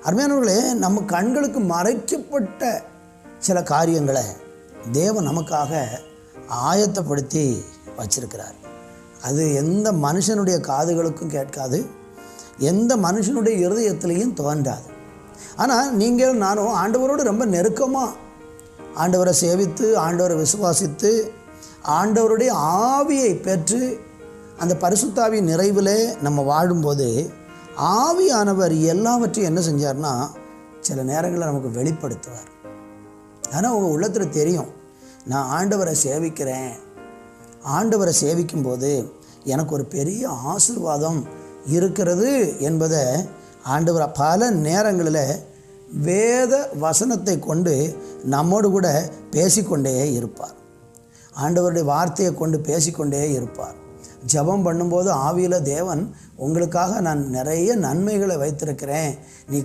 அருமையானவர்களே, நம்ம கண்களுக்கு மறைக்கப்பட்ட சில காரியங்களை தேவன் நமக்காக ஆயத்தப்படுத்தி வச்சிருக்கிறார். அது எந்த மனுஷனுடைய காதுகளுக்கும் கேட்காது, எந்த மனுஷனுடைய இருதயத்திலையும் தோன்றாது. ஆனால் நீங்கள் நானும் ஆண்டவரோடு ரொம்ப நெருக்கமாக ஆண்டவரை சேவித்து, ஆண்டவரை விசுவாசித்து, ஆண்டவருடைய ஆவியை பெற்று அந்த பரிசுத்தாவியின் நிறைவிலே நம்ம வாழும்போது ஆவியானவர் எல்லாவற்றையும் என்ன செஞ்சார்னா சில நேரங்களில் நமக்கு வெளிப்படுத்துவார். ஆனால் உங்கள் உள்ளத்தில் தெரியும், நான் ஆண்டவரை சேவிக்கிறேன், ஆண்டவரை சேவிக்கும்போது எனக்கு ஒரு பெரிய ஆசீர்வாதம் இருக்கிறது என்பதை ஆண்டவர் பல நேரங்களில் வேத வசனத்தை கொண்டு நம்மோடு கூட பேசிக்கொண்டே இருப்பார். ஆண்டவருடைய வார்த்தையை கொண்டு பேசிக்கொண்டே இருப்பார். ஜெபம் பண்ணும்போது ஆவியில் தேவன் உங்களுக்காக நான் நிறைய நன்மைகளை வைத்திருக்கிறேன், நீ